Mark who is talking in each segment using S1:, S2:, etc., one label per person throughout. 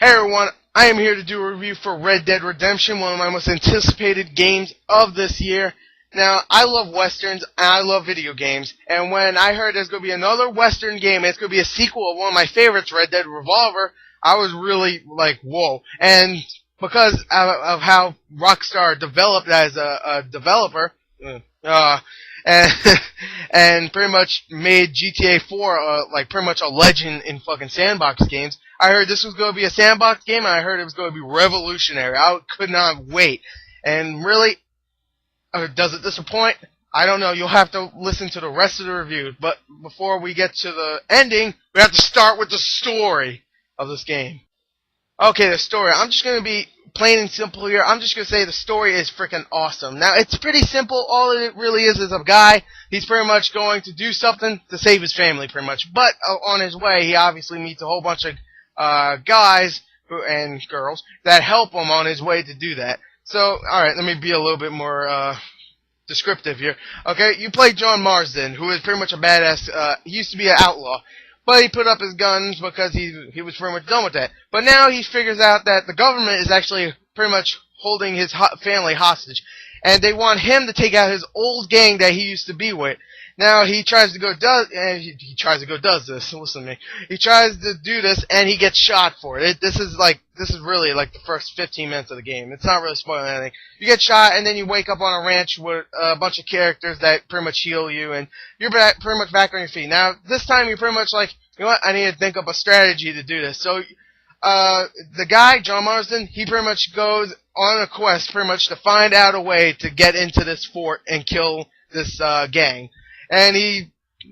S1: Hey everyone, I am here to do a review for Red Dead Redemption, one of my most anticipated games of this year. Now, I love westerns, and I love video games, and when I heard there's going to be another western game, and it's going to be a sequel of one of my favorites, Red Dead Revolver, I was really like, whoa. And because of how Rockstar developed as a developer, and and pretty much made GTA 4 like pretty much a legend in fucking sandbox games. I heard this was going to be a sandbox game, and I heard it was going to be revolutionary. I could not wait. And really, does it disappoint? I don't know. You'll have to listen to the rest of the review. But before we get to the ending, we have to start with the story of this game. Okay, the story. I'm just going to be plain and simple here. I'm just going to say the story is freaking awesome. Now, it's pretty simple. All it really is a guy. He's pretty much going to do something to save his family, pretty much. But on his way, he obviously meets a whole bunch of guys and girls that help him on his way to do that. So, alright, let me be a little bit more descriptive here. Okay, you play John Marston, who is pretty much a badass. He used to be an outlaw. But he put up his guns because he was pretty much done with that. But now he figures out that the government is actually pretty much holding his family hostage. And they want him to take out his old gang that he used to be with. Now he tries to go does this. Listen to me. He tries to do this and he gets shot for it. This is really like the first 15 minutes of the game. It's not really spoiling anything. You get shot and then you wake up on a ranch with a bunch of characters that pretty much heal you, and you're pretty much back on your feet. Now this time you're pretty much like, you know what? I need to think up a strategy to do this. So the guy, John Marston, he pretty much goes on a quest pretty much to find out a way to get into this fort and kill this gang. And he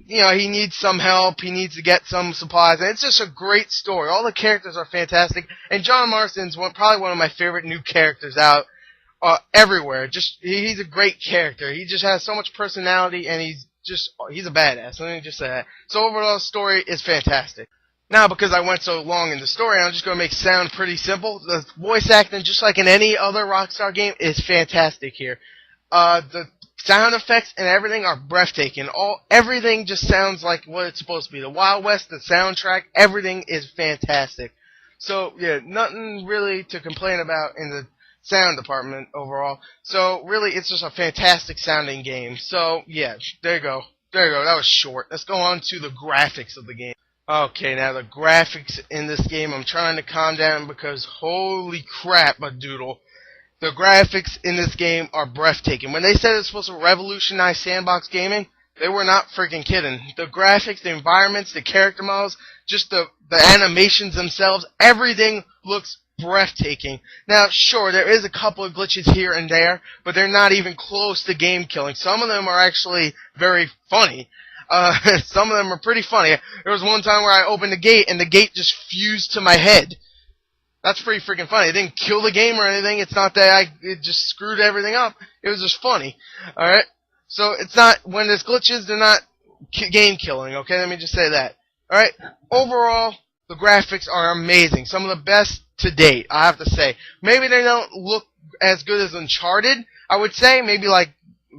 S1: needs some help. He needs to get some supplies. And it's just a great story. All the characters are fantastic. And John Marston's probably one of my favorite new characters out everywhere. He's a great character. He just has so much personality, and he's a badass. Let me just say that. So overall, the story is fantastic. Now, because I went so long in the story, I'm just going to make it sound pretty simple. The voice acting, just like in any other Rockstar game, is fantastic here. The sound effects and everything are breathtaking. Everything just sounds like what it's supposed to be. The Wild West, the soundtrack, everything is fantastic. So, yeah, nothing really to complain about in the sound department overall. So, really, it's just a fantastic sounding game. So, yeah, there you go. That was short. Let's go on to the graphics of the game. Okay, now the graphics in this game, I'm trying to calm down because holy crap, a doodle. The graphics in this game are breathtaking. When they said it's supposed to revolutionize sandbox gaming, they were not freaking kidding. The graphics, the environments, the character models, just the animations themselves, everything looks breathtaking. Now, sure, there is a couple of glitches here and there, but they're not even close to game killing. Some of them are actually very funny. Some of them are pretty funny. There was one time where I opened the gate, and the gate just fused to my head. That's pretty freaking funny. It didn't kill the game or anything. It's not that it just screwed everything up. It was just funny. Alright? So it's not, when there's glitches, they're not game killing, okay? Let me just say that. Alright? Overall, the graphics are amazing. Some of the best to date, I have to say. Maybe they don't look as good as Uncharted, I would say. Maybe like,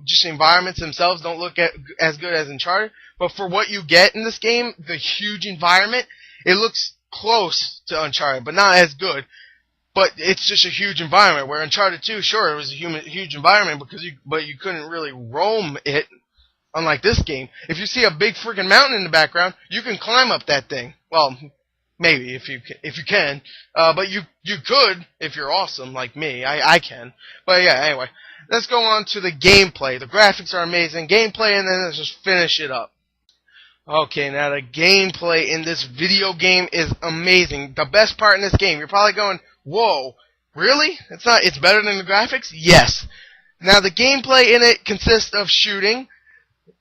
S1: just the environments themselves don't look as good as Uncharted. But for what you get in this game, the huge environment, it looks close to Uncharted, but not as good. But it's just a huge environment. Where Uncharted 2, sure, it was a huge environment but you couldn't really roam it. Unlike this game, if you see a big freaking mountain in the background, you can climb up that thing. Well, maybe if you can, but you could if you're awesome like me. I can. But yeah, anyway, let's go on to the gameplay. The graphics are amazing. Gameplay, and then let's just finish it up. Okay, now the gameplay in this video game is amazing. The best part in this game, you're probably going, whoa, really? It's better than the graphics? Yes. Now the gameplay in it consists of shooting,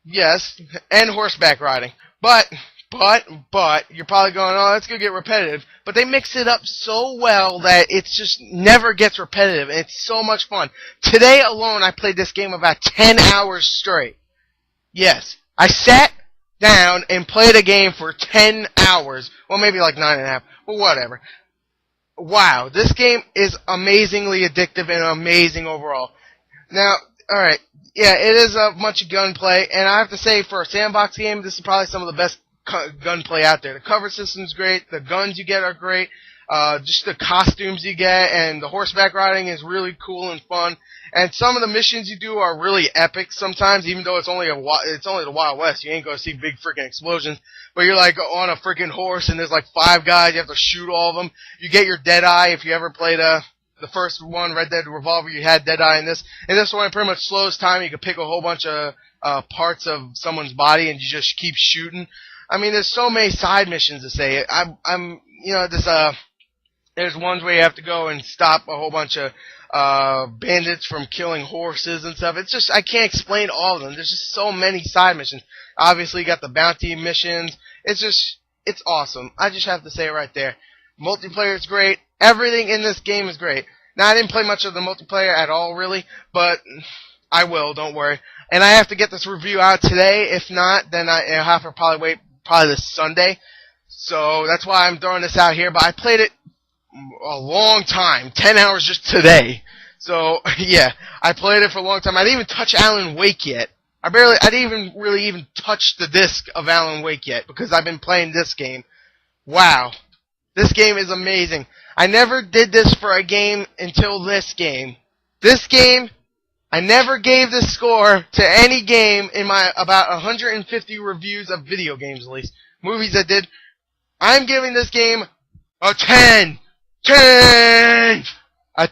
S1: yes, and horseback riding. But, you're probably going, oh, that's going to get repetitive. But they mix it up so well that it just never gets repetitive. And it's so much fun. Today alone, I played this game about 10 hours straight. Yes, I sat down and played a game for 10 hours. Well, maybe like 9.5, but whatever. Wow, this game is amazingly addictive and amazing overall. Now, alright, yeah, it is a bunch of gunplay, and I have to say, for a sandbox game, this is probably some of the best gunplay out there. The cover system's great. The guns you get are great. Just the costumes you get and the horseback riding is really cool and fun. And some of the missions you do are really epic sometimes, even though it's only the Wild West. You ain't gonna see big freaking explosions. But you're like on a freaking horse and there's like 5 guys. You have to shoot all of them. You get your Deadeye if you ever played the first one, Red Dead Revolver. You had Deadeye in this. And this one, it pretty much slows time. You can pick a whole bunch of parts of someone's body and you just keep shooting. I mean, there's so many side missions to say. There's ones where you have to go and stop a whole bunch of bandits from killing horses and stuff. It's just, I can't explain all of them. There's just so many side missions. Obviously, you got the bounty missions. It's awesome. I just have to say it right there. Multiplayer is great. Everything in this game is great. Now, I didn't play much of the multiplayer at all, really, but I will, don't worry. And I have to get this review out today. If not, then I'll have to probably wait this Sunday. So that's why I'm throwing this out here. But I played it a long time, 10 hours just today. So, yeah, I played it for a long time. I didn't even touch Alan Wake yet. I didn't even really touch the disc of Alan Wake yet because I've been playing this game. Wow. This game is amazing. I never did this for a game until this game. This game, I never gave this score to any game in my about 150 reviews of video games, at least. Movies I did. I'm giving this game a 10. 10! A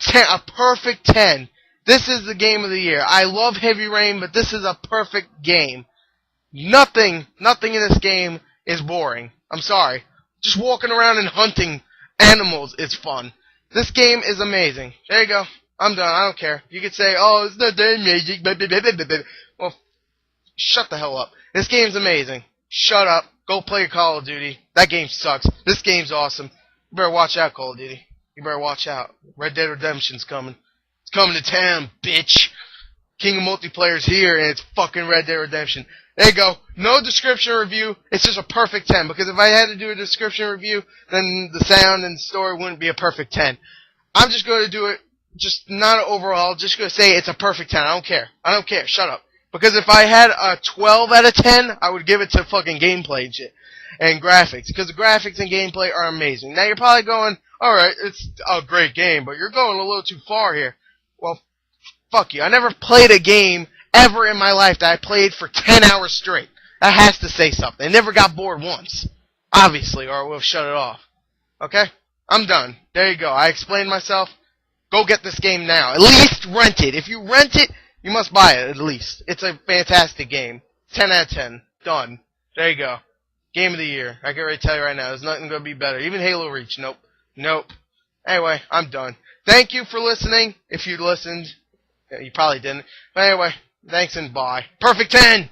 S1: perfect 10. This is the game of the year. I love Heavy Rain, but this is a perfect game. Nothing in this game is boring. I'm sorry. Just walking around and hunting animals is fun. This game is amazing. There you go. I'm done. I don't care. You could say, oh, it's not that amazing. Well, shut the hell up. This game's amazing. Shut up. Go play Call of Duty. That game sucks. This game's awesome. You better watch out, Call of Duty. You better watch out. Red Dead Redemption's coming. It's coming to town, bitch. King of Multiplayer's here, and it's fucking Red Dead Redemption. There you go. No description review. It's just a perfect 10. Because if I had to do a description review, then the sound and the story wouldn't be a perfect 10. I'm just going to do it, just not overall, just going to say it's a perfect 10. I don't care. I don't care. Shut up. Because if I had a 12 out of 10, I would give it to fucking gameplay and shit. And graphics. Because the graphics and gameplay are amazing. Now you're probably going, alright, it's a great game, but you're going a little too far here. Well, fuck you. I never played a game ever in my life that I played for 10 hours straight. That has to say something. I never got bored once. Obviously, or I would have shut it off. Okay? I'm done. There you go. I explained myself. Go get this game now. At least rent it. If you rent it, you must buy it, at least. It's a fantastic game. 10 out of 10. Done. There you go. Game of the year. I can already tell you right now. There's nothing going to be better. Even Halo Reach. Nope. Nope. Anyway, I'm done. Thank you for listening. If you listened. You probably didn't. But anyway, thanks and bye. Perfect 10!